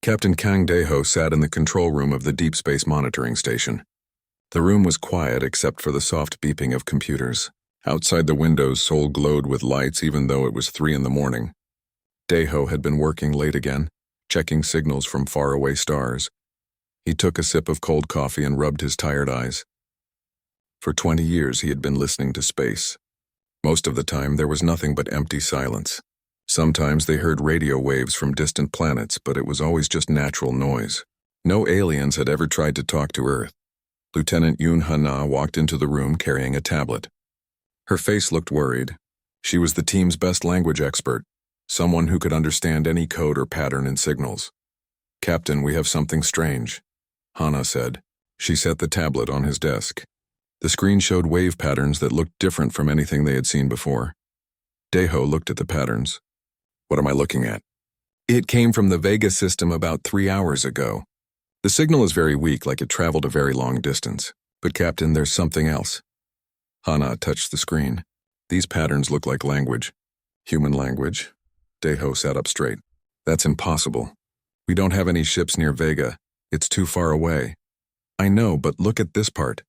Captain Kang Daeho sat in the control room of the Deep Space Monitoring Station. The room was quiet except for the soft beeping of computers. Outside the windows, Seoul glowed with lights even though it was 3 in the morning. Daeho had been working late again, checking signals from faraway stars. He took a sip of cold coffee and rubbed his tired eyes. For 20 years he had been listening to space. Most of the time there was nothing but empty silence. Sometimes they heard radio waves from distant planets, but it was always just natural noise. No aliens had ever tried to talk to Earth. Lieutenant Yoon Ha-na walked into the room carrying a tablet. Her face looked worried. She was the team's best language expert, someone who could understand any code or pattern in signals. "Captain, we have something strange," Hana said. She set the tablet on his desk. The screen showed wave patterns that looked different from anything they had seen before. Daeho looked at the patterns. "What am I looking at?" "It came from the Vega system about 3 hours ago. The signal is very weak, like it traveled a very long distance. But Captain, there's something else." Hana touched the screen. "These patterns look like language." "Human language?" Daeho sat up straight. "That's impossible. We don't have any ships near Vega. It's too far away." "I know, but look at this part."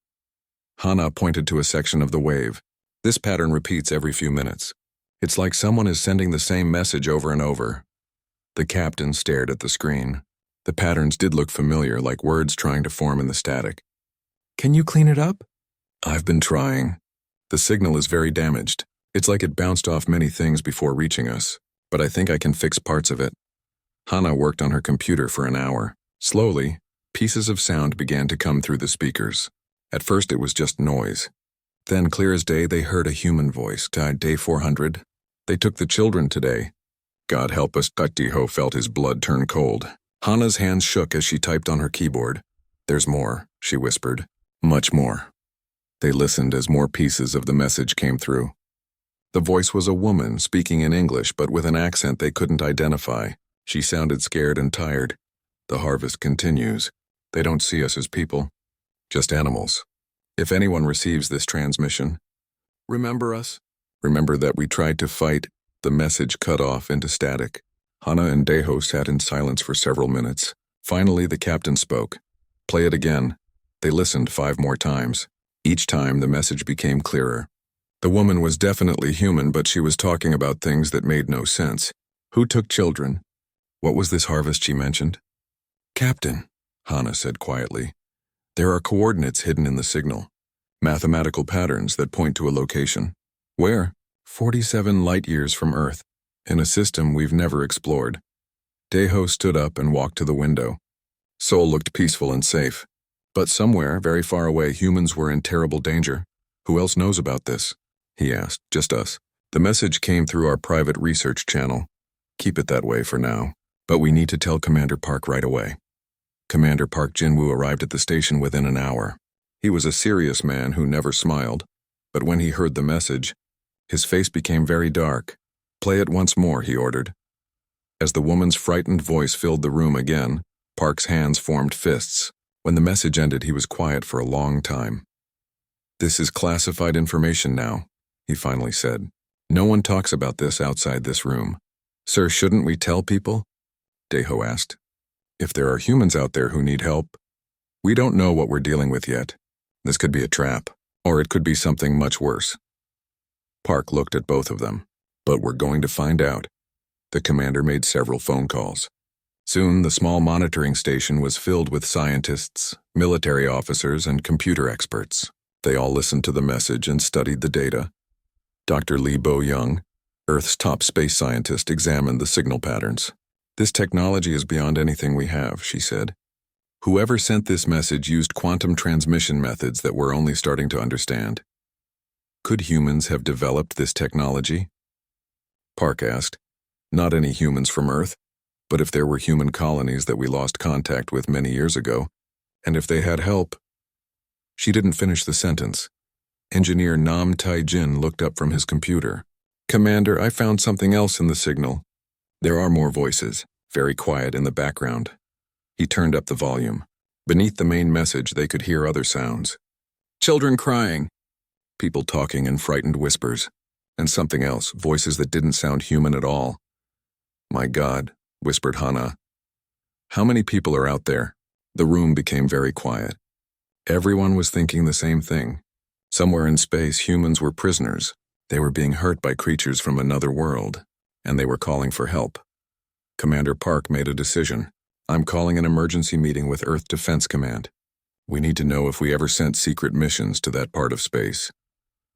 Hana pointed to a section of the wave. "This pattern repeats every few minutes. It's like someone is sending the same message over and over." The captain stared at the screen. The patterns did look familiar, like words trying to form in the static. "Can you clean it up?" "I've been trying. The signal is very damaged. It's like it bounced off many things before reaching us, but I think I can fix parts of it." Hana worked on her computer for an hour. Slowly, pieces of sound began to come through the speakers. At first it was just noise. Then, clear as day, they heard a human voice. "Died day 400. They took the children today." God help us, Daeho felt his blood turn cold. Hana's hands shook as she typed on her keyboard. "There's more," she whispered. "Much more." They listened as more pieces of the message came through. The voice was a woman speaking in English, but with an accent they couldn't identify. She sounded scared and tired. "The harvest continues. They don't see us as people, just animals. If anyone receives this transmission, remember us. Remember that we tried to fight." The message cut off into static. Hana and Daeho sat in silence for several minutes. Finally, the captain spoke. "Play it again." They listened 5 more times. Each time, the message became clearer. The woman was definitely human, but she was talking about things that made no sense. Who took children? What was this harvest she mentioned? "Captain," Hana said quietly, "there are coordinates hidden in the signal. Mathematical patterns that point to a location." "Where?" 47 light-years from Earth, in a system we've never explored." Daeho stood up and walked to the window. Seoul looked peaceful and safe. But somewhere, very far away, humans were in terrible danger. "Who else knows about this?" he asked. "Just us. The message came through our private research channel. Keep it that way for now. But we need to tell Commander Park right away." Commander Park Jin-woo arrived at the station within an hour. He was a serious man who never smiled. But when he heard the message, his face became very dark. "Play it once more," he ordered. As the woman's frightened voice filled the room again, Park's hands formed fists. When the message ended, he was quiet for a long time. "This is classified information now," he finally said. "No one talks about this outside this room." "Sir, shouldn't we tell people?" Daeho asked. "If there are humans out there who need help, we don't know what we're dealing with yet. This could be a trap, or it could be something much worse." Park looked at both of them. "But we're going to find out." The commander made several phone calls. Soon, the small monitoring station was filled with scientists, military officers, and computer experts. They all listened to the message and studied the data. Dr. Lee Bo-young, Earth's top space scientist, examined the signal patterns. "This technology is beyond anything we have," she said. "Whoever sent this message used quantum transmission methods that we're only starting to understand." "Could humans have developed this technology?" Park asked. "Not any humans from Earth. But if there were human colonies that we lost contact with many years ago, and if they had help—" She didn't finish the sentence. Engineer Nam Tai-jin looked up from his computer. "Commander, I found something else in the signal." There are more voices, very quiet in the background. He turned up the volume. Beneath the main message, they could hear other sounds. Children crying, people talking in frightened whispers, and something else, voices that didn't sound human at all. "My God," whispered Hana. How many people are out there? The room became very quiet. Everyone was thinking the same thing. Somewhere in space, humans were prisoners. They were being hurt by creatures from another world, and they were calling for help. Commander Park made a decision. I'm calling an emergency meeting with Earth Defense Command. We need to know if we ever sent secret missions to that part of space.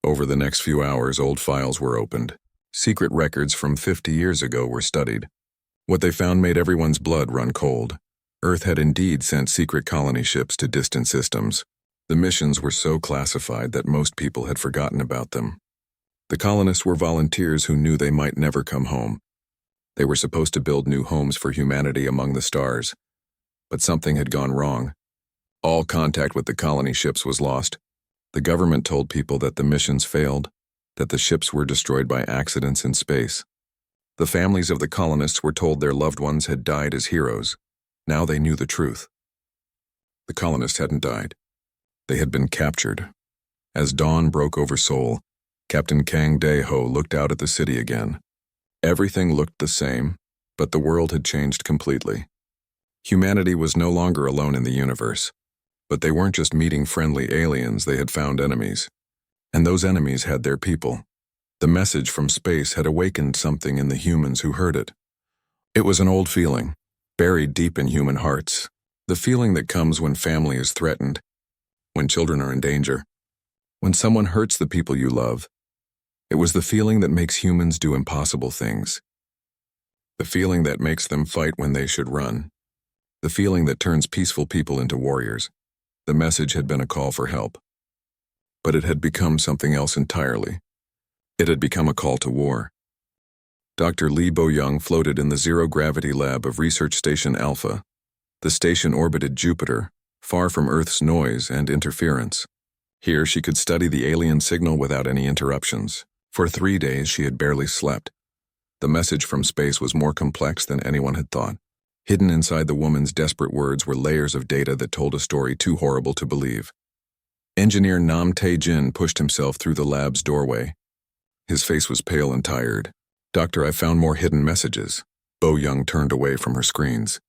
Over the next few hours, old files were opened. Secret records from 50 years ago were studied. What they found made everyone's blood run cold. Earth had indeed sent secret colony ships to distant systems. The missions were so classified that most people had forgotten about them. The colonists were volunteers who knew they might never come home. They were supposed to build new homes for humanity among the stars. But something had gone wrong. All contact with the colony ships was lost. The government told people that the missions failed, that the ships were destroyed by accidents in space. The families of the colonists were told their loved ones had died as heroes. Now they knew the truth. The colonists hadn't died. They had been captured. As dawn broke over Seoul, Captain Kang Dae-ho looked out at the city again. Everything looked the same, but the world had changed completely. Humanity was no longer alone in the universe. But they weren't just meeting friendly aliens, they had found enemies. And those enemies had their people. The message from space had awakened something in the humans who heard it. It was an old feeling, buried deep in human hearts. The feeling that comes when family is threatened, when children are in danger, when someone hurts the people you love. It was the feeling that makes humans do impossible things. The feeling that makes them fight when they should run. The feeling that turns peaceful people into warriors. The message had been a call for help. But it had become something else entirely. It had become a call to war. Dr. Lee Bo-young floated in the zero-gravity lab of Research Station Alpha. The station orbited Jupiter, far from Earth's noise and interference. Here she could study the alien signal without any interruptions. For 3 days she had barely slept. The message from space was more complex than anyone had thought. Hidden inside the woman's desperate words were layers of data that told a story too horrible to believe. Engineer Nam Tae-jin pushed himself through the lab's doorway. His face was pale and tired. "Doctor, I found more hidden messages." Bo-young turned away from her screens.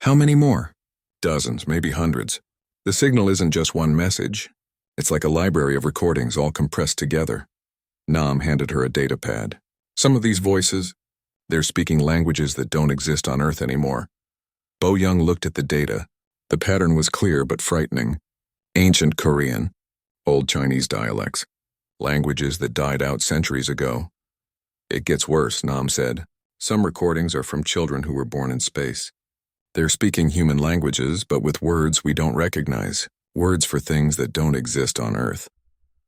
"How many more?" "Dozens, maybe hundreds. The signal isn't just one message. It's like a library of recordings all compressed together." Nam handed her a data pad. "Some of these voices, they're speaking languages that don't exist on Earth anymore." Bo-young looked at the data. The pattern was clear but frightening. Ancient Korean, Old Chinese dialects, languages that died out centuries ago. "It gets worse," Nam said. "Some recordings are from children who were born in space. They're speaking human languages, but with words we don't recognize, words for things that don't exist on Earth."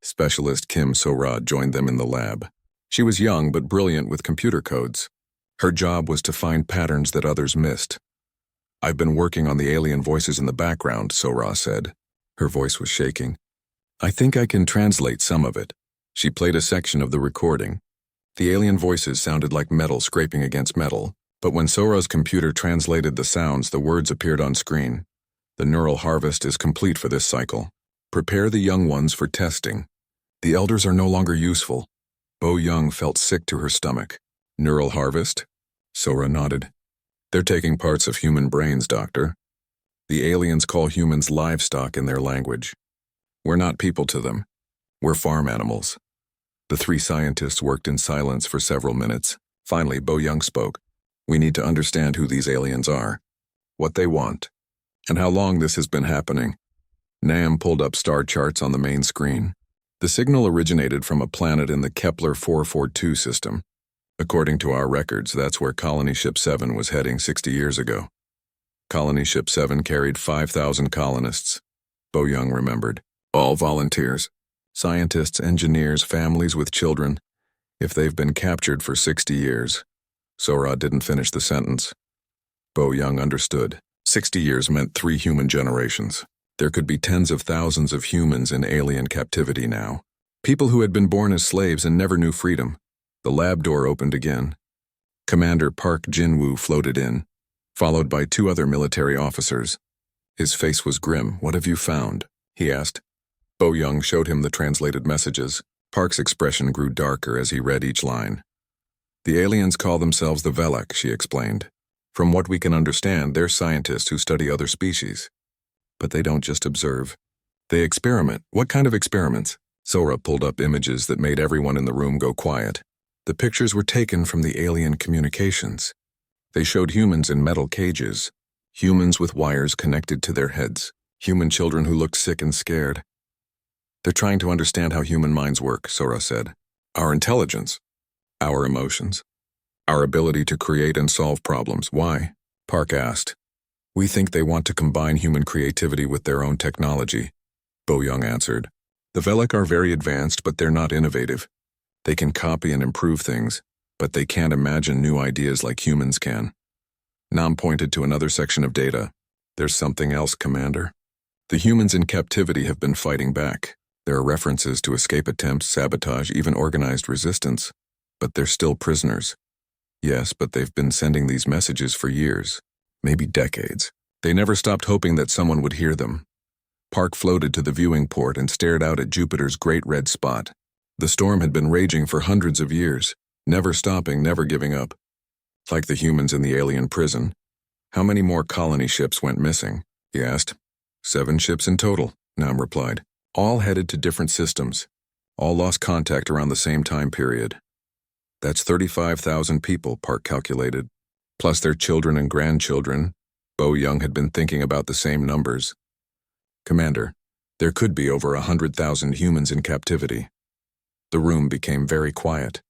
Specialist Kim So-ra joined them in the lab. She was young but brilliant with computer codes. Her job was to find patterns that others missed. "I've been working on the alien voices in the background," So-ra said. Her voice was shaking. "I think I can translate some of it." She played a section of the recording. The alien voices sounded like metal scraping against metal, but when So-ra's computer translated the sounds, the words appeared on screen. "The neural harvest is complete for this cycle. Prepare the young ones for testing. The elders are no longer useful." Bo-young felt sick to her stomach. "Neural harvest?" So-ra nodded. "They're taking parts of human brains, Doctor. The aliens call humans livestock in their language. We're not people to them. We're farm animals." The three scientists worked in silence for several minutes. Finally, Bo-young spoke. "We need to understand who these aliens are, what they want, and how long this has been happening." Nam pulled up star charts on the main screen. The signal originated from a planet in the Kepler 442 system. According to our records, that's where Colony Ship 7 was heading 60 years ago. Colony Ship 7 carried 5,000 colonists. Bo-young remembered. All volunteers. Scientists, engineers, families with children. If they've been captured for 60 years. So-ra didn't finish the sentence. Bo-young understood. 60 years meant 3 human generations. There could be tens of thousands of humans in alien captivity now. People who had been born as slaves and never knew freedom. The lab door opened again. Commander Park Jin-woo floated in, followed by 2 other military officers. His face was grim. "What have you found?" he asked. Bo-young showed him the translated messages. Park's expression grew darker as he read each line. "The aliens call themselves the Velek," she explained. From what we can understand, they're scientists who study other species. But they don't just observe. They experiment. What kind of experiments? Sora pulled up images that made everyone in the room go quiet. The pictures were taken from the alien communications. They showed humans in metal cages, humans with wires connected to their heads, human children who looked sick and scared. They're trying to understand how human minds work, Sora said. Our intelligence, our emotions, our ability to create and solve problems. Why? Park asked. We think they want to combine human creativity with their own technology, Bo Young answered. The Velek are very advanced, but they're not innovative. They can copy and improve things, but they can't imagine new ideas like humans can. Nam pointed to another section of data. There's something else, Commander. The humans in captivity have been fighting back. There are references to escape attempts, sabotage, even organized resistance. But they're still prisoners. Yes, but they've been sending these messages for years, maybe decades. They never stopped hoping that someone would hear them. Park floated to the viewing port and stared out at Jupiter's great red spot. The storm had been raging for hundreds of years, never stopping, never giving up. Like the humans in the alien prison. How many more colony ships went missing? He asked. 7 ships in total, Nam replied. All headed to different systems. All lost contact around the same time period. That's 35,000 people, Park calculated. Plus their children and grandchildren. Bo Young had been thinking about the same numbers. Commander, there could be over 100,000 humans in captivity. The room became very quiet.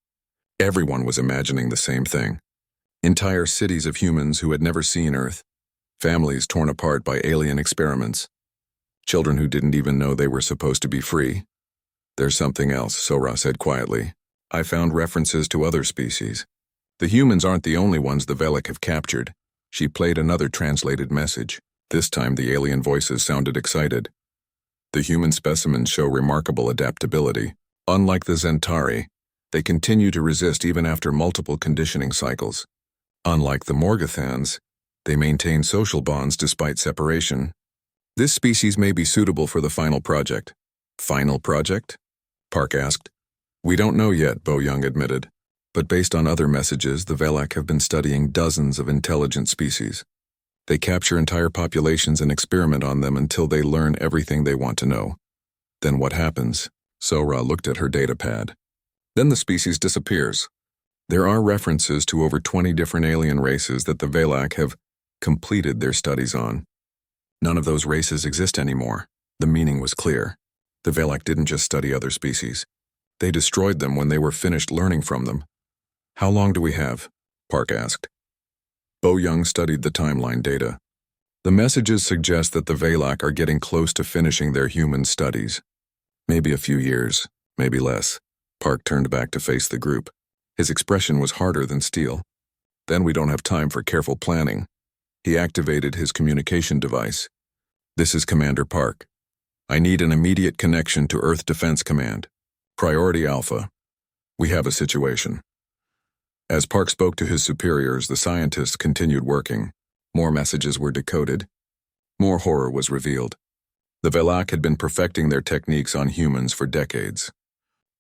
Everyone was imagining the same thing. Entire cities of humans who had never seen Earth. Families torn apart by alien experiments. Children who didn't even know they were supposed to be free. There's something else, Sora said quietly. I found references to other species. The humans aren't the only ones the Velek have captured. She played another translated message. This time the alien voices sounded excited. The human specimens show remarkable adaptability. Unlike the Zentari, they continue to resist even after multiple conditioning cycles. Unlike the Morgathans, they maintain social bonds despite separation. This species may be suitable for the final project. Final project? Park asked. We don't know yet, Bo Young admitted. But based on other messages, the Velek have been studying dozens of intelligent species. They capture entire populations and experiment on them until they learn everything they want to know. Then what happens? Sora looked at her data pad. Then the species disappears. There are references to over 20 different alien races that the Velek have completed their studies on. None of those races exist anymore. The meaning was clear. The Velek didn't just study other species. They destroyed them when they were finished learning from them. How long do we have? Park asked. Bo Young studied the timeline data. The messages suggest that the Velek are getting close to finishing their human studies. Maybe a few years, maybe less. Park turned back to face the group. His expression was harder than steel. Then we don't have time for careful planning. He activated his communication device. This is Commander Park. I need an immediate connection to Earth Defense Command. Priority Alpha. We have a situation. As Park spoke to his superiors, the scientists continued working. More messages were decoded. More horror was revealed. The Velek had been perfecting their techniques on humans for decades.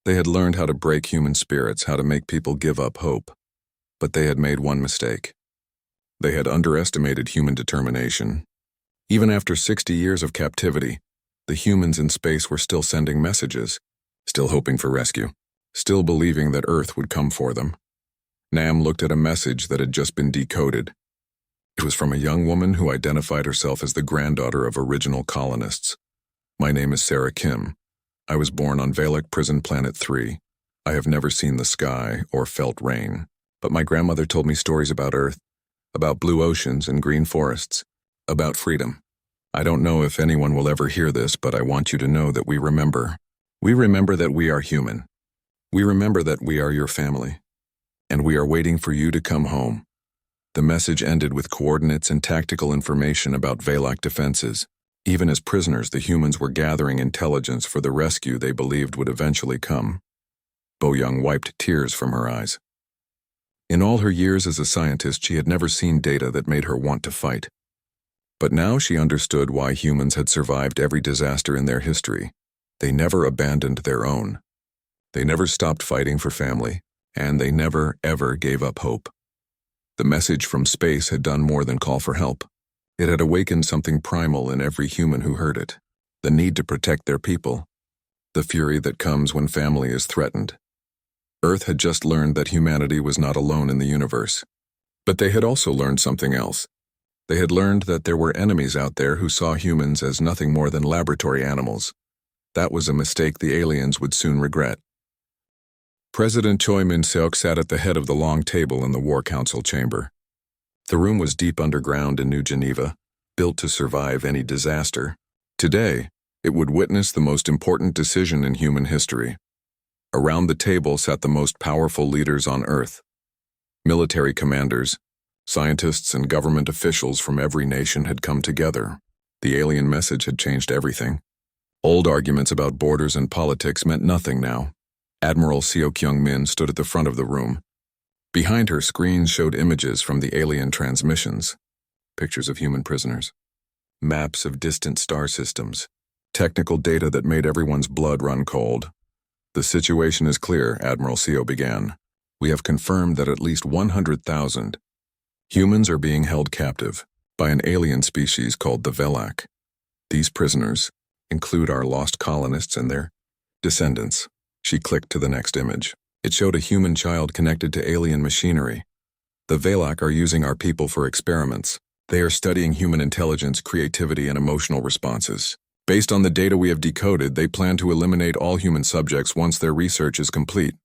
They had learned how to break human spirits, how to make people give up hope. But they had made one mistake. They had underestimated human determination. Even after 60 years of captivity, the humans in space were still sending messages, still hoping for rescue, still believing that Earth would come for them. Nam looked at a message that had just been decoded. It was from a young woman who identified herself as the granddaughter of original colonists. My name is Sarah Kim. I was born on Velek Prison Planet 3. I have never seen the sky or felt rain, but my grandmother told me stories about Earth, about blue oceans and green forests, about freedom. I don't know if anyone will ever hear this, but I want you to know that we remember. We remember that we are human. We remember that we are your family. And we are waiting for you to come home. The message ended with coordinates and tactical information about Velek defenses. Even as prisoners, the humans were gathering intelligence for the rescue they believed would eventually come. Bo Young wiped tears from her eyes. In all her years as a scientist, she had never seen data that made her want to fight. But now she understood why humans had survived every disaster in their history. They never abandoned their own. They never stopped fighting for family, and they never, ever gave up hope. The message from space had done more than call for help. It had awakened something primal in every human who heard it. The need to protect their people. The fury that comes when family is threatened. Earth had just learned that humanity was not alone in the universe. But they had also learned something else. They had learned that there were enemies out there who saw humans as nothing more than laboratory animals. That was a mistake the aliens would soon regret. President Choi Min-seok sat at the head of the long table in the War Council chamber. The room was deep underground in New Geneva, built to survive any disaster. Today, it would witness the most important decision in human history. Around the table sat the most powerful leaders on Earth. Military commanders, scientists, and government officials from every nation had come together. The alien message had changed everything. Old arguments about borders and politics meant nothing now. Admiral Seo Kyung-min stood at the front of the room. Behind her, screens showed images from the alien transmissions. Pictures of human prisoners. Maps of distant star systems. Technical data that made everyone's blood run cold. The situation is clear, Admiral Seo began. We have confirmed that at least 100,000 humans are being held captive by an alien species called the Velak. These prisoners include our lost colonists and their descendants. She clicked to the next image. It showed a human child connected to alien machinery. The Velak are using our people for experiments. They are studying human intelligence, creativity, and emotional responses. Based on the data we have decoded, they plan to eliminate all human subjects once their research is complete.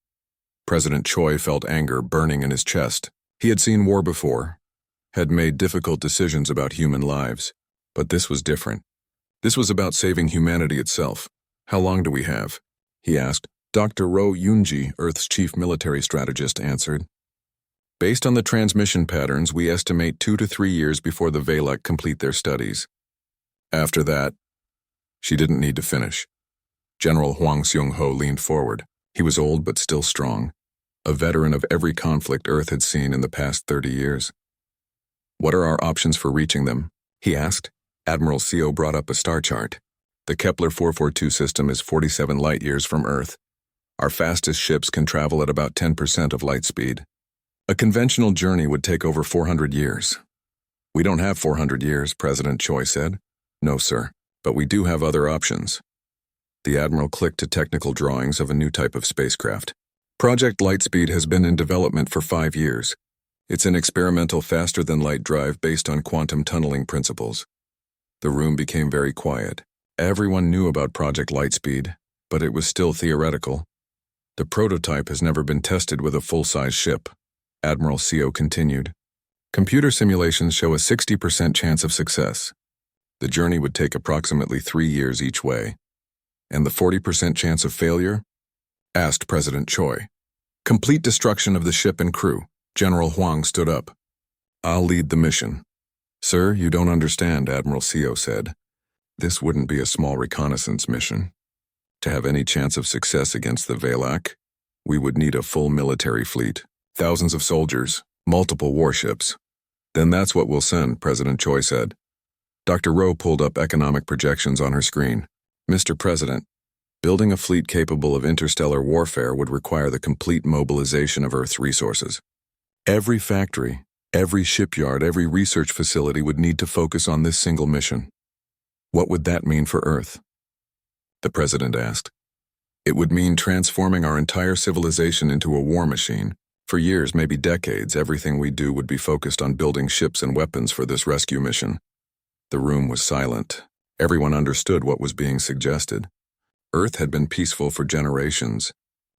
President Choi felt anger burning in his chest. He had seen war before, had made difficult decisions about human lives. But this was different. This was about saving humanity itself. How long do we have? He asked. Dr. Ro Yoonji, Earth's chief military strategist, answered. Based on the transmission patterns, we estimate 2 to 3 years before the Velak complete their studies. After that, she didn't need to finish. General Hwang Seung-ho leaned forward. He was old but still strong, a veteran of every conflict Earth had seen in the past 30 years. What are our options for reaching them? He asked. Admiral Seo brought up a star chart. The Kepler 442 system is 47 light-years from Earth. Our fastest ships can travel at about 10% of light speed. A conventional journey would take over 400 years. We don't have 400 years, President Choi said. No, sir, but we do have other options. The Admiral clicked to technical drawings of a new type of spacecraft. Project Lightspeed has been in development for 5 years. It's an experimental faster-than-light drive based on quantum tunneling principles. The room became very quiet. Everyone knew about Project Lightspeed, but it was still theoretical. The prototype has never been tested with a full-size ship. Admiral Seo continued. Computer simulations show a 60% chance of success. The journey would take approximately 3 years each way. And the 40% chance of failure? Asked President Choi. Complete destruction of the ship and crew. General Hwang stood up. I'll lead the mission. Sir, you don't understand, Admiral Seo said. This wouldn't be a small reconnaissance mission. To have any chance of success against the Velak, we would need a full military fleet, thousands of soldiers, multiple warships. Then that's what we'll send, President Choi said. Dr. Rowe pulled up economic projections on her screen. Mr. President, building a fleet capable of interstellar warfare would require the complete mobilization of Earth's resources. Every factory, every shipyard, every research facility would need to focus on this single mission. What would that mean for Earth? The President asked. It would mean transforming our entire civilization into a war machine. For years, maybe decades, everything we do would be focused on building ships and weapons for this rescue mission. The room was silent. Everyone understood what was being suggested. Earth had been peaceful for generations.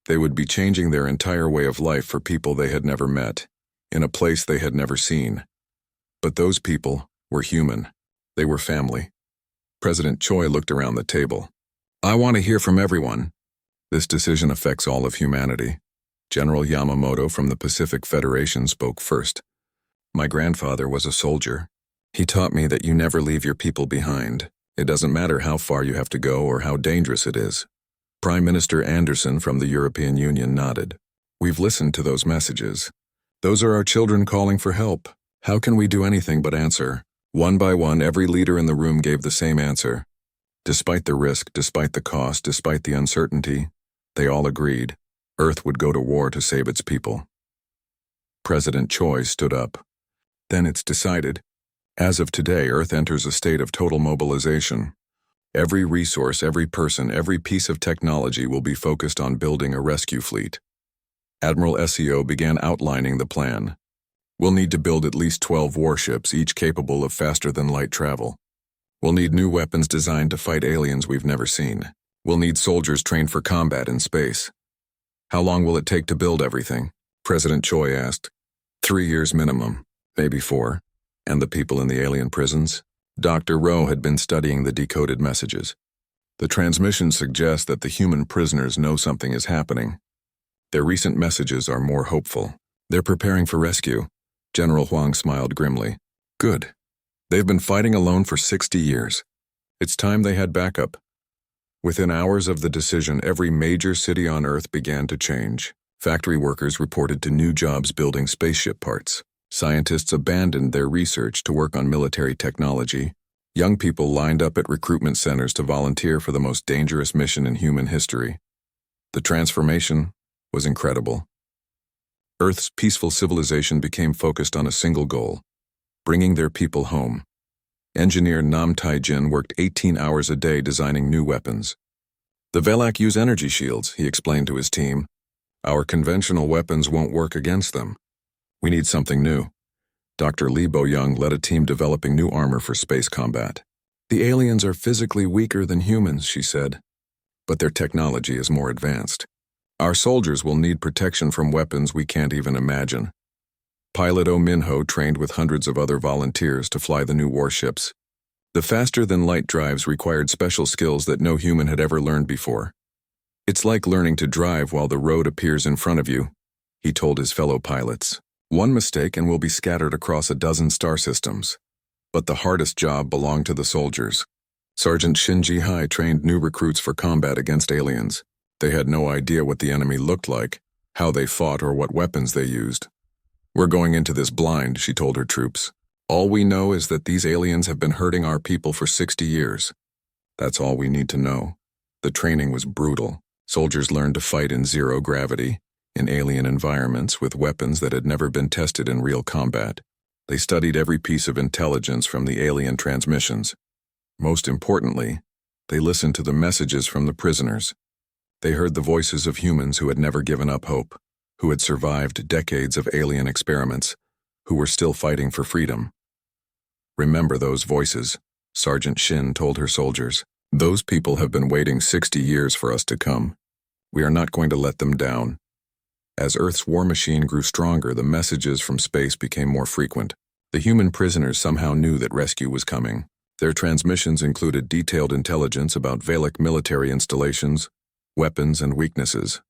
They would be changing their entire way of life for people they had never met, in a place they had never seen. But those people were human. They were family. President Choi looked around the table. I want to hear from everyone. This decision affects all of humanity. General Yamamoto from the Pacific Federation spoke first. My grandfather was a soldier. He taught me that you never leave your people behind. It doesn't matter how far you have to go or how dangerous it is. Prime Minister Anderson from the European Union nodded. We've listened to those messages. Those are our children calling for help. How can we do anything but answer? One by one, every leader in the room gave the same answer. Despite the risk, despite the cost, despite the uncertainty, they all agreed. Earth would go to war to save its people. President Choi stood up. Then it's decided. As of today, Earth enters a state of total mobilization. Every resource, every person, every piece of technology will be focused on building a rescue fleet. Admiral SEO began outlining the plan. We'll need to build at least 12 warships, each capable of faster-than-light travel. We'll need new weapons designed to fight aliens we've never seen. We'll need soldiers trained for combat in space. How long will it take to build everything? President Choi asked. 3 years minimum, maybe 4. And the people in the alien prisons? Dr. Rowe had been studying the decoded messages. The transmissions suggest that the human prisoners know something is happening. Their recent messages are more hopeful. They're preparing for rescue. General Huang smiled grimly. Good. They've been fighting alone for 60 years. It's time they had backup. Within hours of the decision, every major city on Earth began to change. Factory workers reported to new jobs building spaceship parts. Scientists abandoned their research to work on military technology. Young people lined up at recruitment centers to volunteer for the most dangerous mission in human history. The transformation was incredible. Earth's peaceful civilization became focused on a single goal: bringing their people home. Engineer Nam Tai-jin worked 18 hours a day designing new weapons. The Velak use energy shields, he explained to his team. Our conventional weapons won't work against them. We need something new. Dr. Lee Bo-young led a team developing new armor for space combat. The aliens are physically weaker than humans, she said, but their technology is more advanced. Our soldiers will need protection from weapons we can't even imagine. Pilot Oh Min-ho trained with hundreds of other volunteers to fly the new warships. The faster-than-light drives required special skills that no human had ever learned before. It's like learning to drive while the road appears in front of you, he told his fellow pilots. One mistake and we'll be scattered across a dozen star systems. But the hardest job belonged to the soldiers. Sergeant Shin Ji-hai trained new recruits for combat against aliens. They had no idea what the enemy looked like, how they fought, or what weapons they used. We're going into this blind, she told her troops. All we know is that these aliens have been hurting our people for 60 years. That's all we need to know. The training was brutal. Soldiers learned to fight in zero gravity, in alien environments with weapons that had never been tested in real combat. They studied every piece of intelligence from the alien transmissions. Most importantly, they listened to the messages from the prisoners. They heard the voices of humans who had never given up hope, who had survived decades of alien experiments, who were still fighting for freedom. Remember those voices, Sergeant Shin told her soldiers. Those people have been waiting 60 years for us to come. We are not going to let them down. As Earth's war machine grew stronger, the messages from space became more frequent. The human prisoners somehow knew that rescue was coming. Their transmissions included detailed intelligence about Velak military installations, weapons, and weaknesses.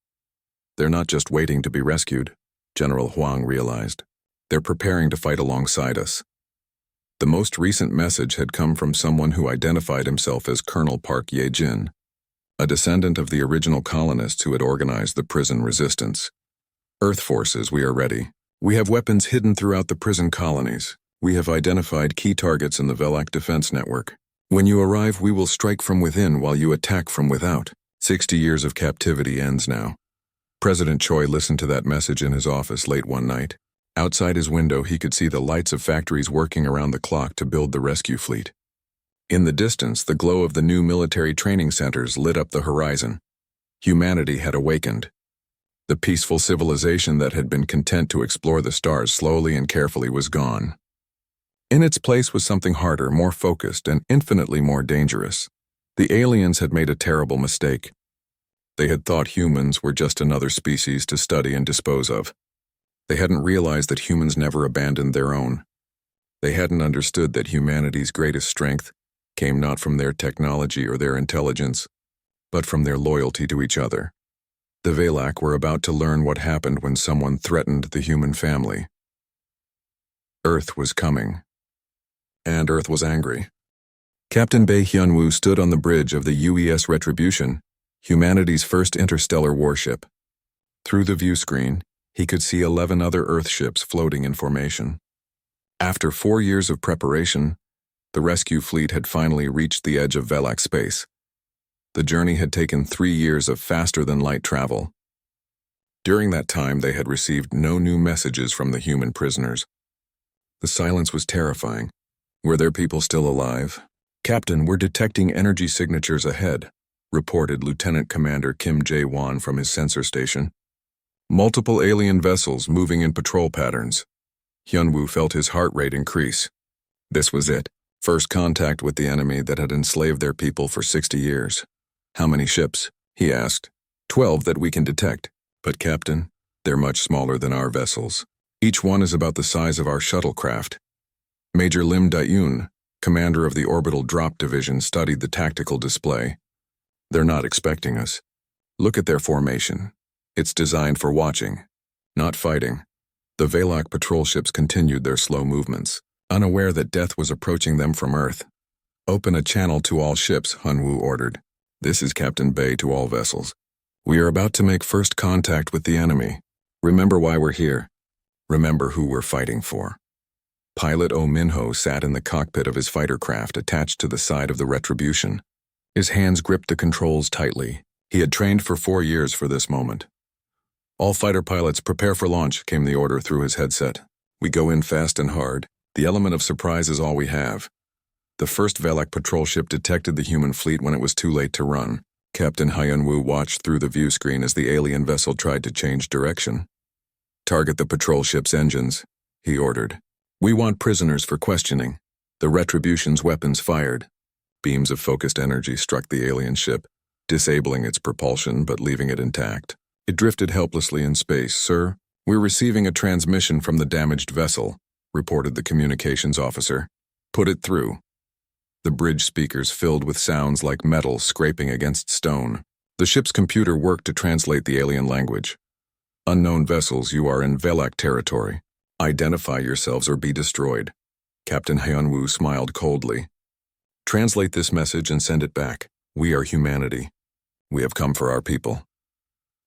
They're not just waiting to be rescued, General Huang realized. They're preparing to fight alongside us. The most recent message had come from someone who identified himself as Colonel Park Ye-jin, a descendant of the original colonists who had organized the prison resistance. Earth forces, we are ready. We have weapons hidden throughout the prison colonies. We have identified key targets in the Velak defense network. When you arrive, we will strike from within while you attack from without. 60 years of captivity ends now. President Choi listened to that message in his office late one night. Outside his window, he could see the lights of factories working around the clock to build the rescue fleet. In the distance, the glow of the new military training centers lit up the horizon. Humanity had awakened. The peaceful civilization that had been content to explore the stars slowly and carefully was gone. In its place was something harder, more focused, and infinitely more dangerous. The aliens had made a terrible mistake. They had thought humans were just another species to study and dispose of. They hadn't realized that humans never abandoned their own. They hadn't understood that humanity's greatest strength came not from their technology or their intelligence, but from their loyalty to each other. The Velak were about to learn what happened when someone threatened the human family. Earth was coming. And Earth was angry. Captain Bae Hyun-woo stood on the bridge of the UES Retribution, humanity's first interstellar warship. Through the view screen, he could see 11 other Earth ships floating in formation. After 4 years of preparation, the rescue fleet had finally reached the edge of Velak space. The journey had taken 3 years of faster-than-light travel. During that time, they had received no new messages from the human prisoners. The silence was terrifying. Were their people still alive? "Captain, we're detecting energy signatures ahead," reported Lieutenant Commander Kim Jae-won from his sensor station. "Multiple alien vessels moving in patrol patterns." Hyunwoo felt his heart rate increase. This was it. First contact with the enemy that had enslaved their people for 60 years. "How many ships?" he asked. 12 that we can detect. But Captain, they're much smaller than our vessels. Each one is about the size of our shuttlecraft." Major Lim Da-yoon, commander of the Orbital Drop Division, studied the tactical display. "They're not expecting us. Look at their formation. It's designed for watching, not fighting." The Valak patrol ships continued their slow movements, unaware that death was approaching them from Earth. "Open a channel to all ships," Hyunwoo ordered. "This is Captain Bay to all vessels. We are about to make first contact with the enemy. Remember why we're here. Remember who we're fighting for." Pilot Oh Min-ho sat in the cockpit of his fighter craft attached to the side of the Retribution. His hands gripped the controls tightly. He had trained for 4 years for this moment. "All fighter pilots, prepare for launch," came the order through his headset. "We go in fast and hard. The element of surprise is all we have." The first Valak patrol ship detected the human fleet when it was too late to run. Captain Hyunwoo watched through the view screen as the alien vessel tried to change direction. "Target the patrol ship's engines," he ordered. "We want prisoners for questioning." The Retribution's weapons fired. Beams of focused energy struck the alien ship, disabling its propulsion but leaving it intact. It drifted helplessly in space. "Sir, we're receiving a transmission from the damaged vessel," reported the communications officer. "Put it through." The bridge speakers filled with sounds like metal scraping against stone. The ship's computer worked to translate the alien language. "Unknown vessels, you are in Valak territory. Identify yourselves or be destroyed." Captain Hyunwoo smiled coldly. "Translate this message and send it back. We are humanity. We have come for our people."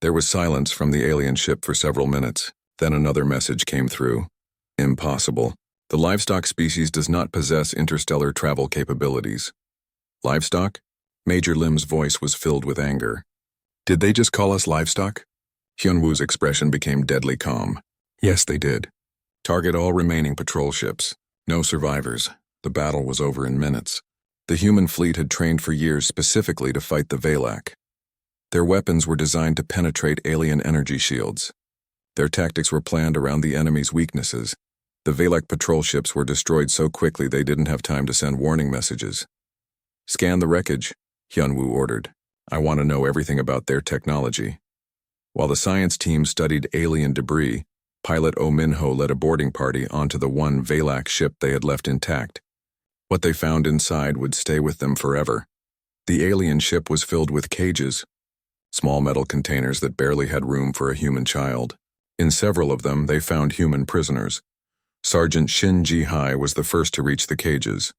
There was silence from the alien ship for several minutes. Then another message came through. "Impossible. The livestock species does not possess interstellar travel capabilities." "Livestock?" Major Lim's voice was filled with anger. "Did they just call us livestock?" Hyunwoo's expression became deadly calm. "Yes, they did. Target all remaining patrol ships. No survivors. The battle was over in minutes." The human fleet had trained for years specifically to fight the Valak. Their weapons were designed to penetrate alien energy shields. Their tactics were planned around the enemy's weaknesses. The Valak patrol ships were destroyed so quickly they didn't have time to send warning messages. "Scan the wreckage," Hyunwoo ordered. "I want to know everything about their technology." While the science team studied alien debris, pilot Oh Min-ho led a boarding party onto the one Valak ship they had left intact. What they found inside would stay with them forever. The alien ship was filled with cages, small metal containers that barely had room for a human child. In several of them, they found human prisoners. Sergeant Shin Ji-hai was the first to reach the cages.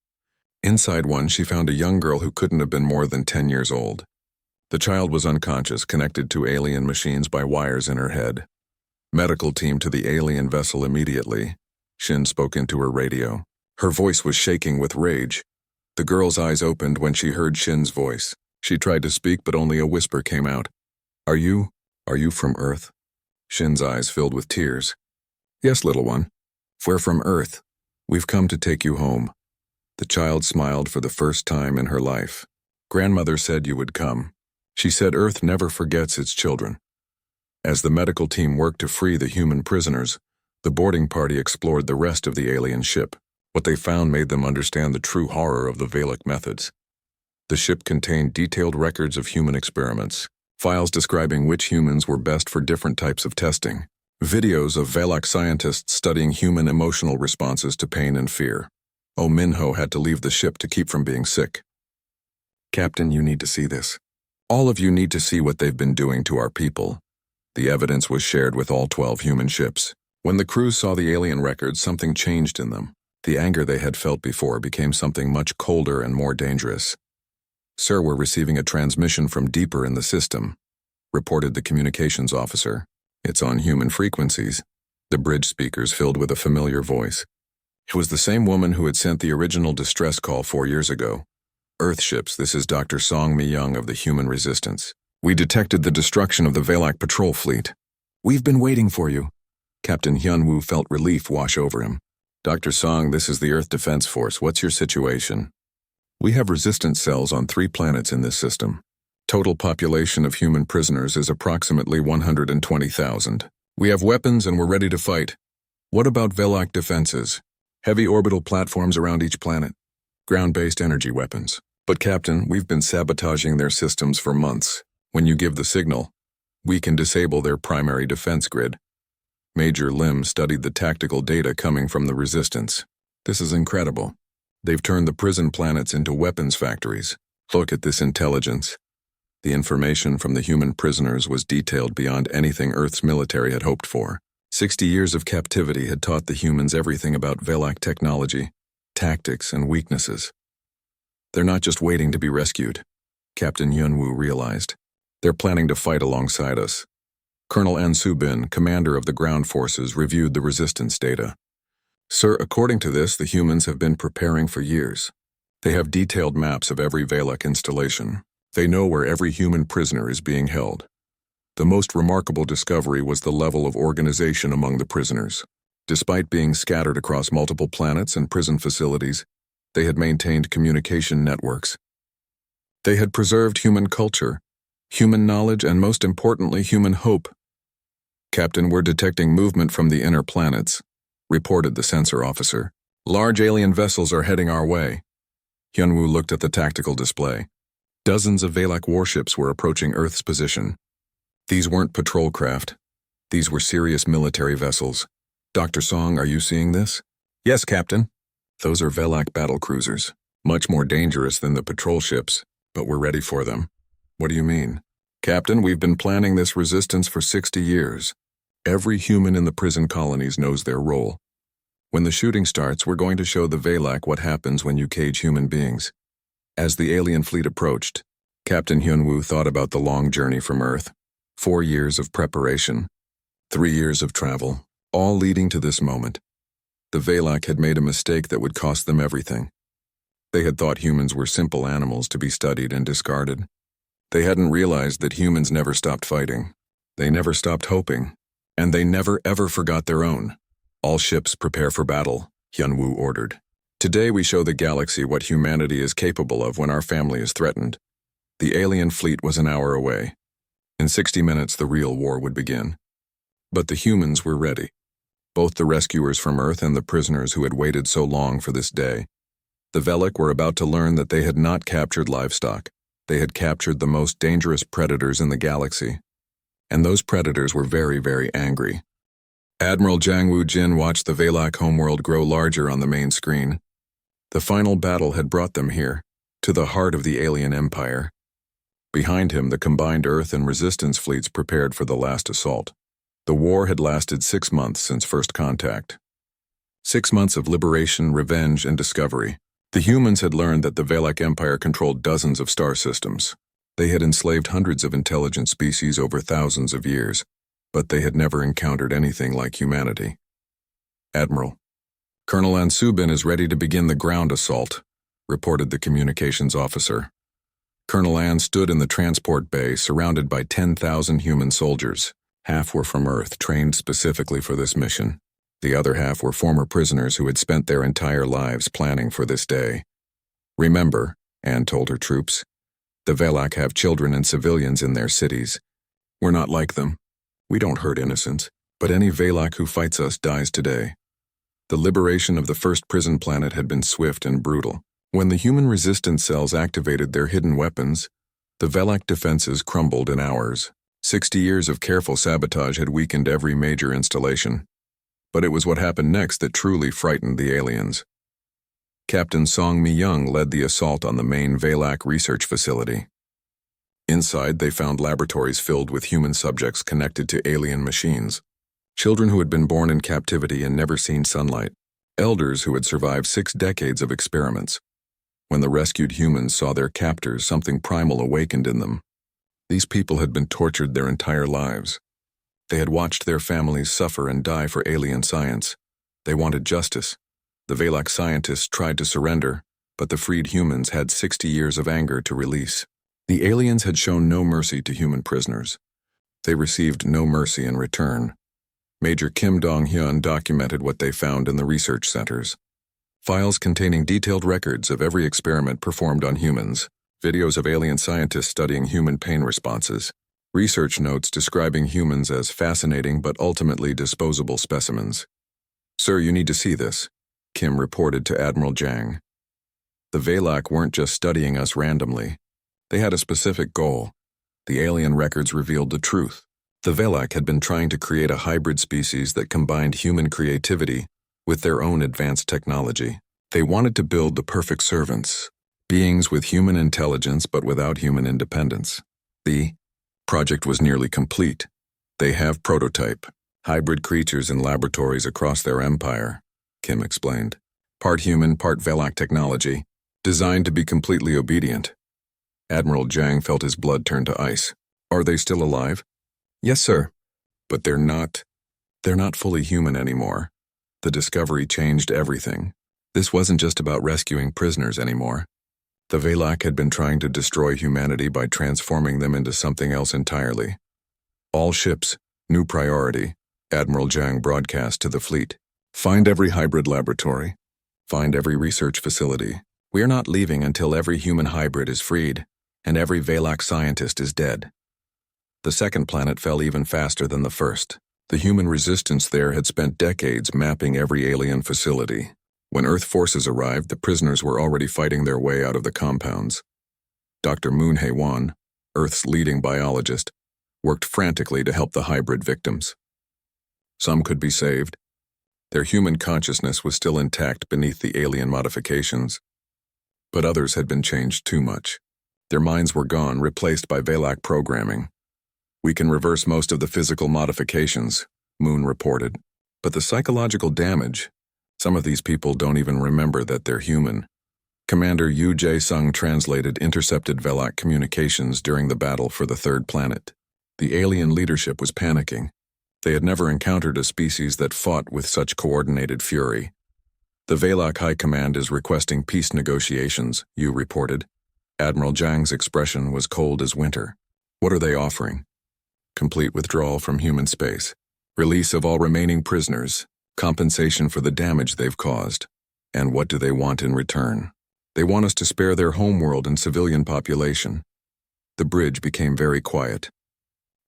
Inside one, she found a young girl who couldn't have been more than 10 years old. The child was unconscious, connected to alien machines by wires in her head. "Medical team to the alien vessel immediately," Shin spoke into her radio. Her voice was shaking with rage. The girl's eyes opened when she heard Shin's voice. She tried to speak, but only a whisper came out. Are you from Earth?" Shin's eyes filled with tears. "Yes, little one. We're from Earth. We've come to take you home." The child smiled for the first time in her life. "Grandmother said you would come. She said Earth never forgets its children." As the medical team worked to free the human prisoners, the boarding party explored the rest of the alien ship. What they found made them understand the true horror of the Valak methods. The ship contained detailed records of human experiments, files describing which humans were best for different types of testing, videos of Valak scientists studying human emotional responses to pain and fear. Oh Min-ho had to leave the ship to keep from being sick. "Captain, you need to see this. All of you need to see what they've been doing to our people." The evidence was shared with all 12 human ships. When the crews saw the alien records, something changed in them. The anger they had felt before became something much colder and more dangerous. "Sir, we're receiving a transmission from deeper in the system," reported the communications officer. "It's on human frequencies." The bridge speakers filled with a familiar voice. It was the same woman who had sent the original distress call 4 years ago. "Earth ships, this is Dr. Song Mi-young of the Human Resistance. We detected the destruction of the Valak patrol fleet. We've been waiting for you." Captain Hyunwoo felt relief wash over him. Dr. Song, this is the Earth Defense Force. What's your situation? We have resistance cells on 3 planets in this system. Total population of human prisoners is approximately 120,000. We have weapons and we're ready to fight. What about Velak defenses? Heavy orbital platforms around each planet. Ground-based energy weapons. But Captain, we've been sabotaging their systems for months. When you give the signal, we can disable their primary defense grid. Major Lim studied the tactical data coming from the resistance. This is incredible. They've turned the prison planets into weapons factories. Look at this intelligence. The information from the human prisoners was detailed beyond anything Earth's military had hoped for. 60 years of captivity had taught the humans everything about Velak technology, tactics, and weaknesses. They're not just waiting to be rescued, Captain Yunwu realized. They're planning to fight alongside us. Colonel An Subin, commander of the ground forces, reviewed the resistance data. Sir, according to this, the humans have been preparing for years. They have detailed maps of every Velak installation. They know where every human prisoner is being held. The most remarkable discovery was the level of organization among the prisoners. Despite being scattered across multiple planets and prison facilities, they had maintained communication networks. They had preserved human culture, human knowledge, and most importantly, human hope. Captain, we're detecting movement from the inner planets, reported the sensor officer. Large alien vessels are heading our way. Hyunwoo looked at the tactical display. Dozens of Velak warships were approaching Earth's position. These weren't patrol craft. These were serious military vessels. Dr. Song, are you seeing this? Yes, Captain. Those are Velak battle cruisers. Much more dangerous than the patrol ships, but we're ready for them. What do you mean? Captain, we've been planning this resistance for 60 years. Every human in the prison colonies knows their role. When the shooting starts, we're going to show the Velak what happens when you cage human beings. As the alien fleet approached, Captain Hyunwoo thought about the long journey from Earth. 4 years of preparation, 3 years of travel, all leading to this moment. The Velak had made a mistake that would cost them everything. They had thought humans were simple animals to be studied and discarded. They hadn't realized that humans never stopped fighting. They never stopped hoping. And they never ever forgot their own. All ships prepare for battle, Hyunwoo ordered. Today we show the galaxy what humanity is capable of when our family is threatened. The alien fleet was an hour away. In 60 minutes the real war would begin. But the humans were ready. Both the rescuers from Earth and the prisoners who had waited so long for this day. The Velak were about to learn that they had not captured livestock. They had captured the most dangerous predators in the galaxy. And those predators were very, very angry. Admiral Jang Woo-jin watched the Velak homeworld grow larger on the main screen. The final battle had brought them here, to the heart of the alien empire. Behind him, the combined Earth and Resistance fleets prepared for the last assault. The war had lasted 6 months since first contact. 6 months of liberation, revenge, and discovery. The humans had learned that the Velak Empire controlled dozens of star systems. They had enslaved hundreds of intelligent species over thousands of years, but they had never encountered anything like humanity. Admiral, Colonel An Subin is ready to begin the ground assault, reported the communications officer. Colonel An stood in the transport bay surrounded by 10,000 human soldiers. Half were from Earth, trained specifically for this mission. The other half were former prisoners who had spent their entire lives planning for this day. Remember, An told her troops, the Velak have children and civilians in their cities. We're not like them. We don't hurt innocents, but any Velak who fights us dies today. The liberation of the first prison planet had been swift and brutal. When the human resistance cells activated their hidden weapons, the Velak defenses crumbled in hours. 60 years of careful sabotage had weakened every major installation. But it was what happened next that truly frightened the aliens. Captain Song Mi-young led the assault on the main Velak research facility. Inside, they found laboratories filled with human subjects connected to alien machines. Children who had been born in captivity and never seen sunlight. Elders who had survived 6 decades of experiments. When the rescued humans saw their captors, something primal awakened in them. These people had been tortured their entire lives. They had watched their families suffer and die for alien science. They wanted justice. The Velak scientists tried to surrender, but the freed humans had 60 years of anger to release. The aliens had shown no mercy to human prisoners. They received no mercy in return. Major Kim Dong-hyun documented what they found in the research centers. Files containing detailed records of every experiment performed on humans, videos of alien scientists studying human pain responses, research notes describing humans as fascinating but ultimately disposable specimens. "Sir, you need to see this," Kim reported to Admiral Jang. "The Valak weren't just studying us randomly. They had a specific goal. The alien records revealed the truth. The Valak had been trying to create a hybrid species that combined human creativity with their own advanced technology. They wanted to build the perfect servants, beings with human intelligence but without human independence. The project was nearly complete. They have prototype, hybrid creatures in laboratories across their empire," Kim explained. "Part human, part Valak technology, designed to be completely obedient." Admiral Jang felt his blood turn to ice. "Are they still alive?" "Yes, sir." "But they're not fully human anymore. The discovery changed everything. This wasn't just about rescuing prisoners anymore. The Valak had been trying to destroy humanity by transforming them into something else entirely. All ships, new priority," Admiral Jang broadcast to the fleet. "Find every hybrid laboratory. Find every research facility. We are not leaving until every human hybrid is freed, and every Valak scientist is dead." The second planet fell even faster than the first. The human resistance there had spent decades mapping every alien facility. When Earth forces arrived, the prisoners were already fighting their way out of the compounds. Dr. Moon Hae-won, Earth's leading biologist, worked frantically to help the hybrid victims. Some could be saved. Their human consciousness was still intact beneath the alien modifications. But others had been changed too much. Their minds were gone, replaced by Valak programming. "We can reverse most of the physical modifications," Moon reported. "But the psychological damage, some of these people don't even remember that they're human." Commander Yu Jae-sung translated intercepted Valak communications during the battle for the third planet. The alien leadership was panicking. They had never encountered a species that fought with such coordinated fury. "The Valak High Command is requesting peace negotiations," Yu reported. Admiral Jang's expression was cold as winter. "What are they offering?" "Complete withdrawal from human space. Release of all remaining prisoners. Compensation for the damage they've caused. And what do they want in return? They want us to spare their homeworld and civilian population." The bridge became very quiet.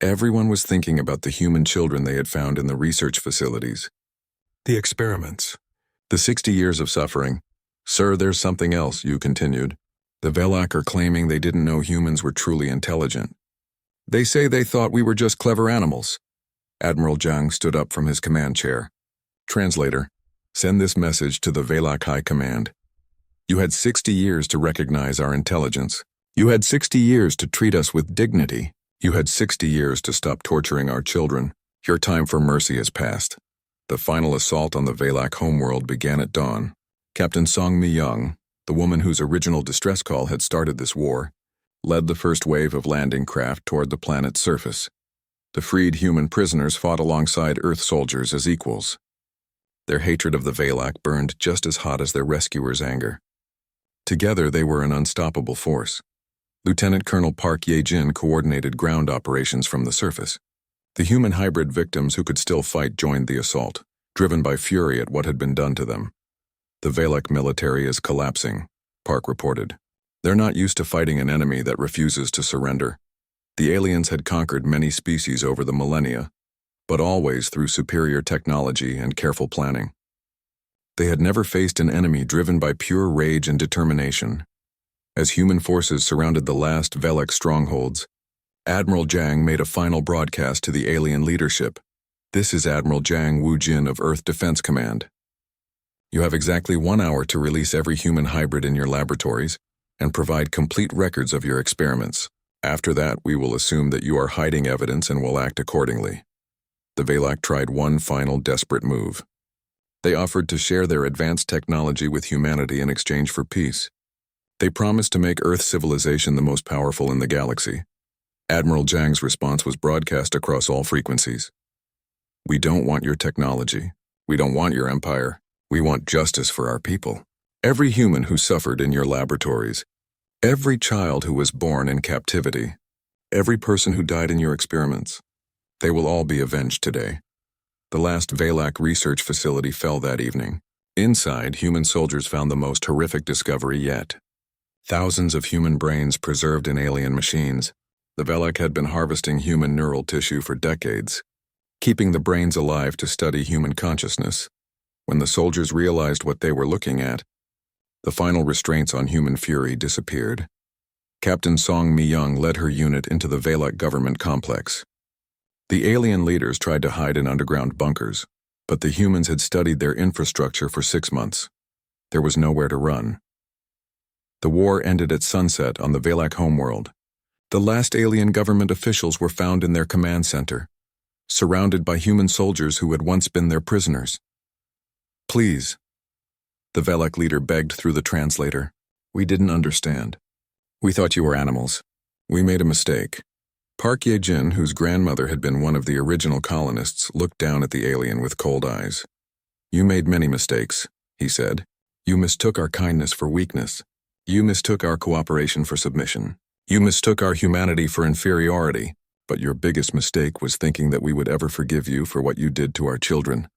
Everyone was thinking about the human children they had found in the research facilities. The experiments. The 60 years of suffering. "Sir, there's something else," Yu continued. "The Valak are claiming they didn't know humans were truly intelligent. They say they thought we were just clever animals." Admiral Jang stood up from his command chair. "Translator, send this message to the Valak High Command. You had 60 years to recognize our intelligence. You had 60 years to treat us with dignity. You had 60 years to stop torturing our children. Your time for mercy has passed." The final assault on the Valak homeworld began at dawn. Captain Song Mi-young, the woman whose original distress call had started this war, led the first wave of landing craft toward the planet's surface. The freed human prisoners fought alongside Earth soldiers as equals. Their hatred of the Valak burned just as hot as their rescuers' anger. Together they were an unstoppable force. Lieutenant Colonel Park Ye-jin coordinated ground operations from the surface. The human hybrid victims who could still fight joined the assault, driven by fury at what had been done to them. "The Valak military is collapsing," Park reported. "They're not used to fighting an enemy that refuses to surrender." The aliens had conquered many species over the millennia, but always through superior technology and careful planning. They had never faced an enemy driven by pure rage and determination. As human forces surrounded the last Valak strongholds, Admiral Jang made a final broadcast to the alien leadership. "This is Admiral Jang Woo-jin of Earth Defense Command. You have exactly 1 hour to release every human hybrid in your laboratories and provide complete records of your experiments. After that, we will assume that you are hiding evidence and will act accordingly." The Valak tried one final desperate move. They offered to share their advanced technology with humanity in exchange for peace. They promised to make Earth civilization the most powerful in the galaxy. Admiral Jang's response was broadcast across all frequencies. "We don't want your technology. We don't want your empire. We want justice for our people. Every human who suffered in your laboratories, every child who was born in captivity, every person who died in your experiments, they will all be avenged today. The last Valak research facility fell that evening. Inside, human soldiers found the most horrific discovery yet. Thousands of human brains preserved in alien machines. The Valak had been harvesting human neural tissue for decades, keeping the brains alive to study human consciousness. When the soldiers realized what they were looking at, the final restraints on human fury disappeared. Captain Song Mi-young led her unit into the Valak government complex. The alien leaders tried to hide in underground bunkers, but the humans had studied their infrastructure for 6 months. There was nowhere to run. The war ended at sunset on the Valak homeworld. The last alien government officials were found in their command center, surrounded by human soldiers who had once been their prisoners. "Please," the Valak leader begged through the translator. "We didn't understand. We thought you were animals. We made a mistake." Park Ye-jin, whose grandmother had been one of the original colonists, looked down at the alien with cold eyes. "You made many mistakes," he said. "You mistook our kindness for weakness. You mistook our cooperation for submission. You mistook our humanity for inferiority. But your biggest mistake was thinking that we would ever forgive you for what you did to our children."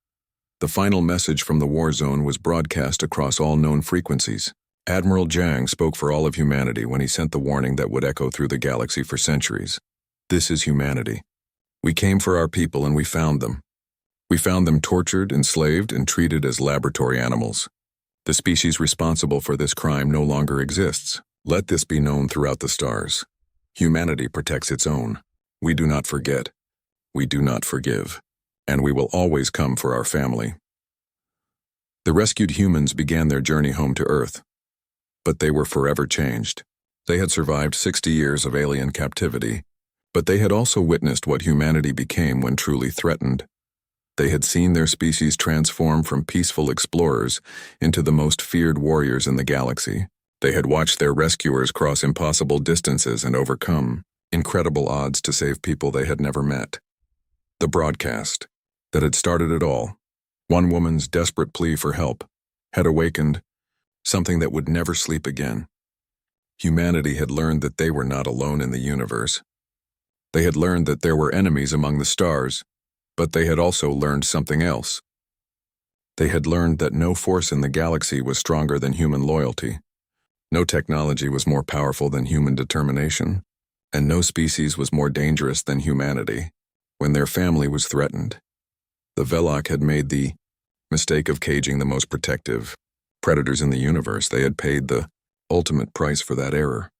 The final message from the war zone was broadcast across all known frequencies. Admiral Jang spoke for all of humanity when he sent the warning that would echo through the galaxy for centuries. "This is humanity. We came for our people and we found them. We found them tortured, enslaved, and treated as laboratory animals. The species responsible for this crime no longer exists. Let this be known throughout the stars. Humanity protects its own. We do not forget. We do not forgive. And we will always come for our family." The rescued humans began their journey home to Earth. But they were forever changed. They had survived 60 years of alien captivity, but they had also witnessed what humanity became when truly threatened. They had seen their species transform from peaceful explorers into the most feared warriors in the galaxy. They had watched their rescuers cross impossible distances and overcome incredible odds to save people they had never met. The broadcast that had started it all, one woman's desperate plea for help, had awakened something that would never sleep again. Humanity had learned that they were not alone in the universe. They had learned that there were enemies among the stars, but they had also learned something else. They had learned that no force in the galaxy was stronger than human loyalty. No technology was more powerful than human determination, and no species was more dangerous than humanity. When their family was threatened, the Valak had made the mistake of caging the most protective predators in the universe. They had paid the ultimate price for that error.